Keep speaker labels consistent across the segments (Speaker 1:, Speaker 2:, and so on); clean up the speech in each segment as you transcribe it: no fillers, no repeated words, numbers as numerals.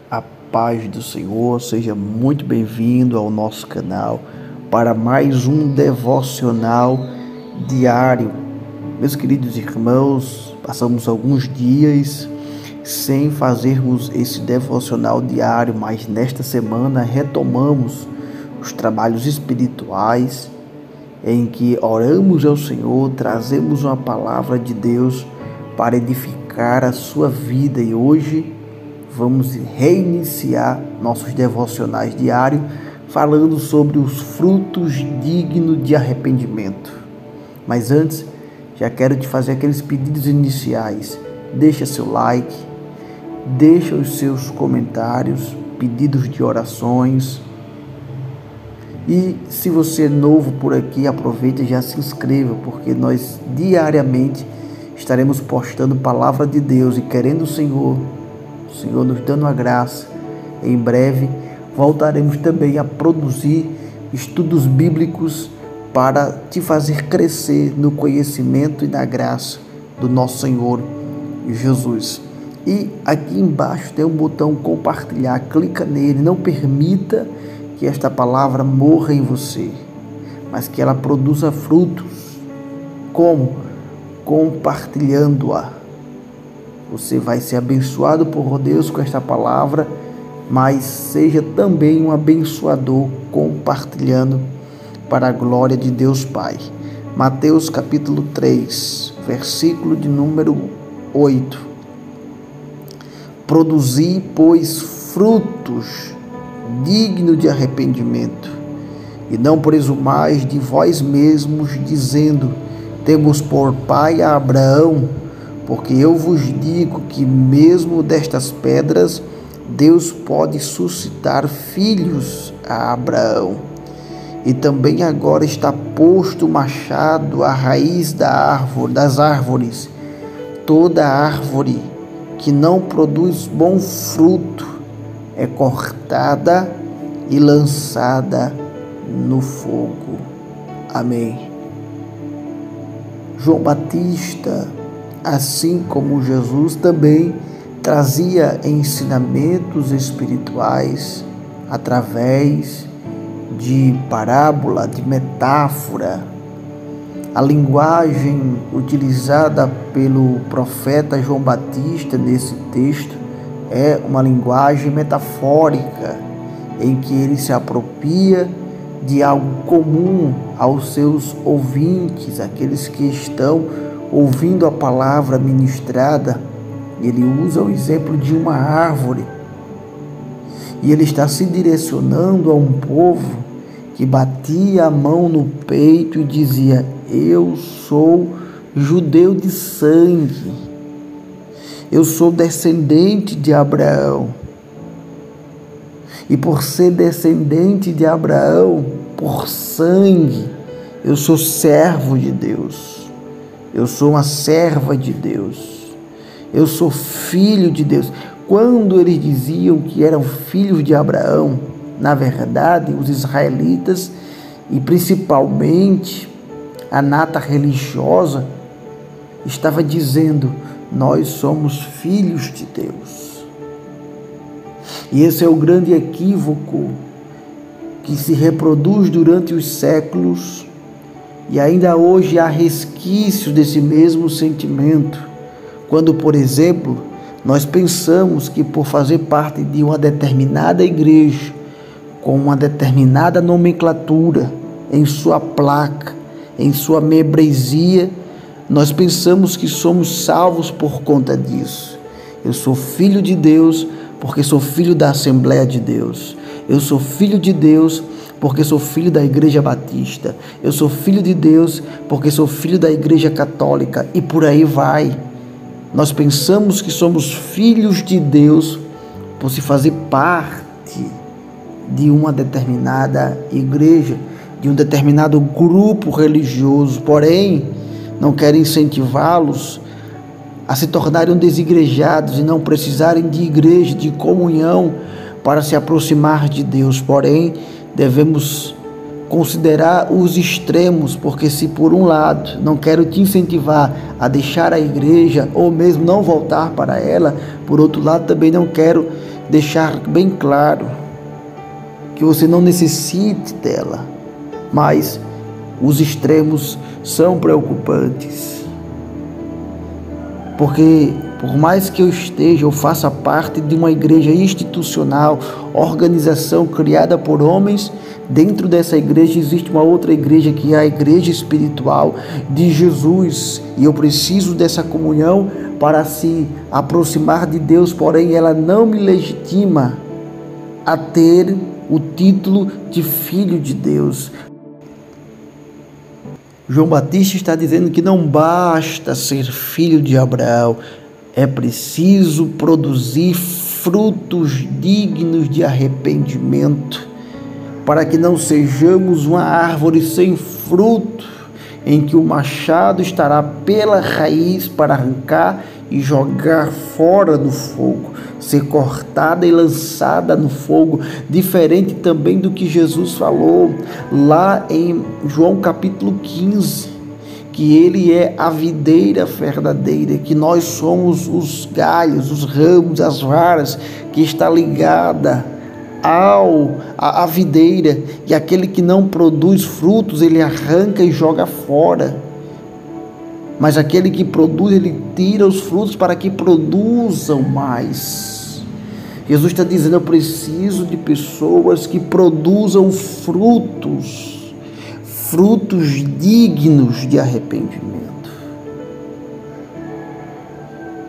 Speaker 1: A paz do Senhor, seja muito bem-vindo ao nosso canal para mais um devocional diário. Meus queridos irmãos, passamos alguns dias sem fazermos esse devocional diário, mas nesta semana retomamos os trabalhos espirituais em que oramos ao Senhor, trazemos uma palavra de Deus para edificar a sua vida, e hoje vamos reiniciar nossos devocionais diários falando sobre os frutos dignos de arrependimento. Mas antes, já quero te fazer aqueles pedidos iniciais. Deixa seu like, deixa os seus comentários, pedidos de orações. E se você é novo por aqui, aproveita e já se inscreva, porque nós diariamente estaremos postando palavra de Deus, e querendo o Senhor nos dando a graça, em breve voltaremos também a produzir estudos bíblicos para te fazer crescer no conhecimento e na graça do nosso Senhor Jesus. E aqui embaixo tem um botão compartilhar, clica nele, não permita que esta palavra morra em você, mas que ela produza frutos. Como? Compartilhando-a. Você vai ser abençoado por Deus com esta palavra, mas seja também um abençoador compartilhando para a glória de Deus Pai. Mateus capítulo 3, versículo de número 8. Produzi, pois, frutos dignos de arrependimento, e não presumais de vós mesmos, dizendo: temos por pai a Abraão. Porque eu vos digo que mesmo destas pedras Deus pode suscitar filhos a Abraão. E também agora está posto o machado à raiz das árvores. Toda árvore que não produz bom fruto é cortada e lançada no fogo. Amém. João Batista, assim como Jesus, também trazia ensinamentos espirituais através de parábola, de metáfora. A linguagem utilizada pelo profeta João Batista nesse texto é uma linguagem metafórica, em que ele se apropria de algo comum aos seus ouvintes, aqueles que estão ouvindo a palavra ministrada. Ele usa o exemplo de uma árvore, e ele está se direcionando a um povo que batia a mão no peito e dizia: eu sou judeu de sangue, eu sou descendente de Abraão, e por ser descendente de Abraão, por sangue, eu sou servo de Deus. Eu sou uma serva de Deus. Eu sou filho de Deus. Quando eles diziam que eram filhos de Abraão, na verdade, os israelitas, e principalmente a nata religiosa, estava dizendo: nós somos filhos de Deus. E esse é o grande equívoco que se reproduz durante os séculos. E ainda hoje há resquícios desse mesmo sentimento, quando, por exemplo, nós pensamos que por fazer parte de uma determinada igreja, com uma determinada nomenclatura em sua placa, em sua membresia, nós pensamos que somos salvos por conta disso. Eu sou filho de Deus porque sou filho da Assembleia de Deus. Eu sou filho de Deus porque sou filho da Igreja Batista. Eu sou filho de Deus porque sou filho da Igreja Católica, e por aí vai. Nós pensamos que somos filhos de Deus por se fazer parte de uma determinada igreja, de um determinado grupo religioso, porém não quero incentivá-los a se tornarem desigrejados e não precisarem de igreja, de comunhão para se aproximar de Deus. Porém, devemos considerar os extremos, porque se por um lado não quero te incentivar a deixar a igreja ou mesmo não voltar para ela, por outro lado também não quero deixar bem claro que você não necessite dela, mas os extremos são preocupantes. Porque por mais que eu faça parte de uma igreja institucional, organização criada por homens, dentro dessa igreja existe uma outra igreja que é a igreja espiritual de Jesus, e eu preciso dessa comunhão para se aproximar de Deus, porém ela não me legitima a ter o título de filho de Deus. João Batista está dizendo que não basta ser filho de Abraão, é preciso produzir frutos dignos de arrependimento, para que não sejamos uma árvore sem fruto, em que o machado estará pela raiz para arrancar e jogar fora do fogo, ser cortada e lançada no fogo, diferente também do que Jesus falou lá em João capítulo 15, que ele é a videira verdadeira, que nós somos os galhos, os ramos, as varas, que está ligada à videira, e aquele que não produz frutos, ele arranca e joga fora. Mas aquele que produz, ele tira os frutos para que produzam mais. Jesus está dizendo, eu preciso de pessoas que produzam frutos dignos de arrependimento.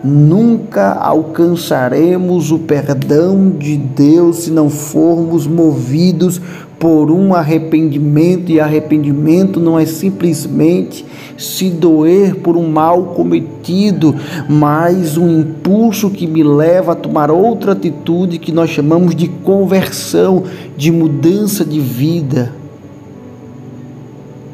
Speaker 1: Nunca alcançaremos o perdão de Deus se não formos movidos por um arrependimento, e arrependimento não é simplesmente se doer por um mal cometido, mas um impulso que me leva a tomar outra atitude que nós chamamos de conversão, de mudança de vida.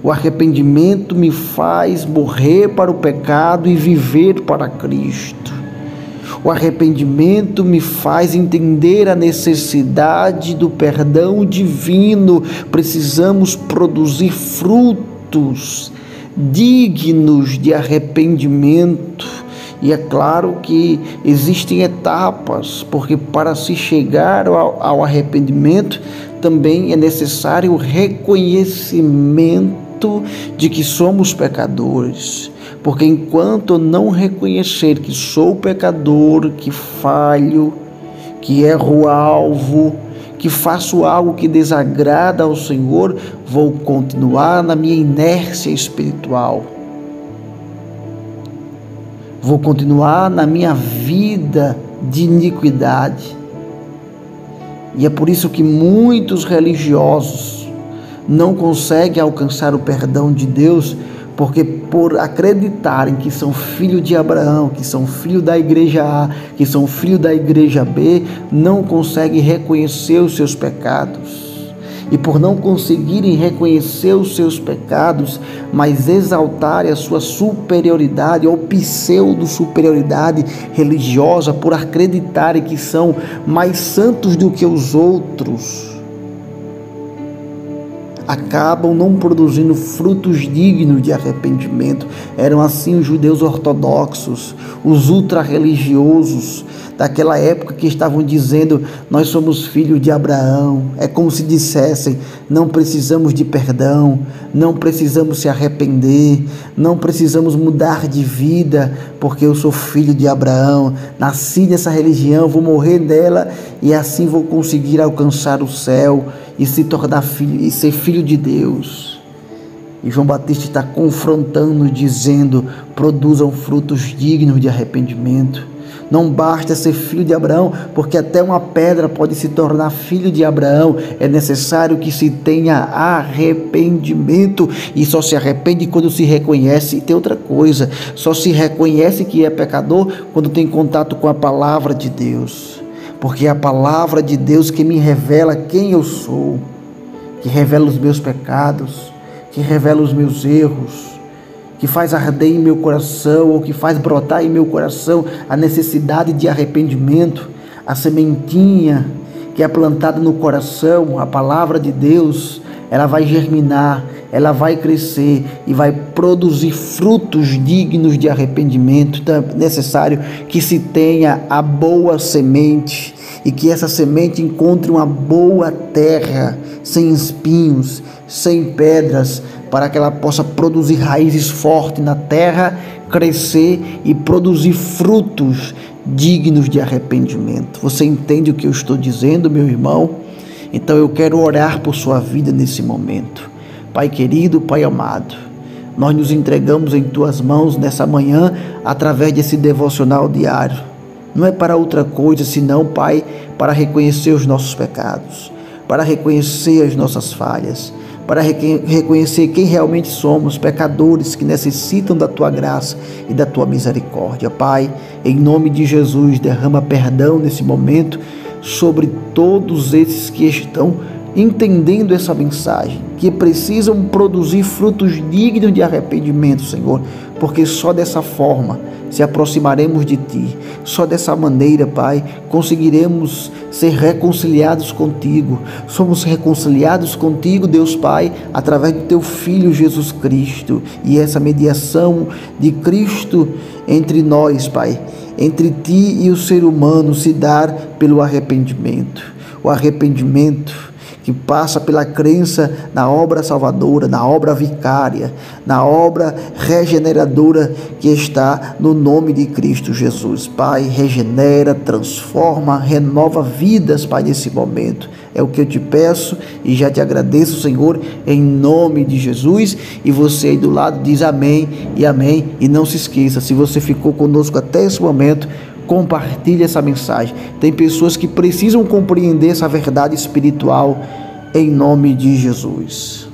Speaker 1: O arrependimento me faz morrer para o pecado e viver para Cristo. O arrependimento me faz entender a necessidade do perdão divino. Precisamos produzir frutos dignos de arrependimento. E é claro que existem etapas, porque para se chegar ao arrependimento também é necessário o reconhecimento de que somos pecadores. Porque enquanto eu não reconhecer que sou pecador, que falho, que erro o alvo, que faço algo que desagrada ao Senhor, vou continuar na minha inércia espiritual. Vou continuar na minha vida de iniquidade. E é por isso que muitos religiosos não conseguem alcançar o perdão de Deus, porque por acreditarem que são filho de Abraão, que são filho da igreja A, que são filho da igreja B, não conseguem reconhecer os seus pecados. E por não conseguirem reconhecer os seus pecados, mas exaltarem a sua superioridade ou pseudo-superioridade religiosa, por acreditarem que são mais santos do que os outros, acabam não produzindo frutos dignos de arrependimento. Eram assim os judeus ortodoxos, os ultra-religiosos daquela época, que estavam dizendo: nós somos filhos de Abraão. É como se dissessem: não precisamos de perdão, não precisamos se arrepender, não precisamos mudar de vida, porque eu sou filho de Abraão, nasci nessa religião, vou morrer nela e assim vou conseguir alcançar o céu e se tornar filho e ser filho de Deus. E João Batista está confrontando, dizendo: produzam frutos dignos de arrependimento. Não basta ser filho de Abraão, porque até uma pedra pode se tornar filho de Abraão. É necessário que se tenha arrependimento, e só se arrepende quando se reconhece. E tem outra coisa: só se reconhece que é pecador quando tem contato com a palavra de Deus, porque é a palavra de Deus que me revela quem eu sou, que revela os meus pecados, que revela os meus erros, que faz arder em meu coração, ou que faz brotar em meu coração a necessidade de arrependimento. A sementinha que é plantada no coração, a palavra de Deus, ela vai germinar, ela vai crescer e vai produzir frutos dignos de arrependimento. Então é necessário que se tenha a boa semente e que essa semente encontre uma boa terra, sem espinhos, sem pedras, para que ela possa produzir raízes fortes na terra, crescer e produzir frutos dignos de arrependimento. Você entende o que eu estou dizendo, meu irmão? Então eu quero orar por sua vida nesse momento. Pai querido, Pai amado, nós nos entregamos em Tuas mãos nessa manhã através desse devocional diário. Não é para outra coisa senão, Pai, para reconhecer os nossos pecados, para reconhecer as nossas falhas, para reconhecer quem realmente somos, pecadores que necessitam da Tua graça e da Tua misericórdia. Pai, em nome de Jesus, derrama perdão nesse momento sobre todos esses que estão entendendo essa mensagem, que precisam produzir frutos dignos de arrependimento, Senhor, porque só dessa forma se aproximaremos de Ti, só dessa maneira, Pai, conseguiremos ser reconciliados contigo. Somos reconciliados contigo, Deus Pai, através do Teu Filho Jesus Cristo, e essa mediação de Cristo entre nós, Pai, entre Ti e o ser humano, se dar pelo arrependimento. O arrependimento que passa pela crença na obra salvadora, na obra vicária, na obra regeneradora que está no nome de Cristo Jesus. Pai, regenera, transforma, renova vidas, Pai, nesse momento. É o que eu te peço e já te agradeço, Senhor, em nome de Jesus. E você aí do lado diz amém e amém. E não se esqueça, se você ficou conosco até esse momento, compartilhe essa mensagem. Tem pessoas que precisam compreender essa verdade espiritual, em nome de Jesus.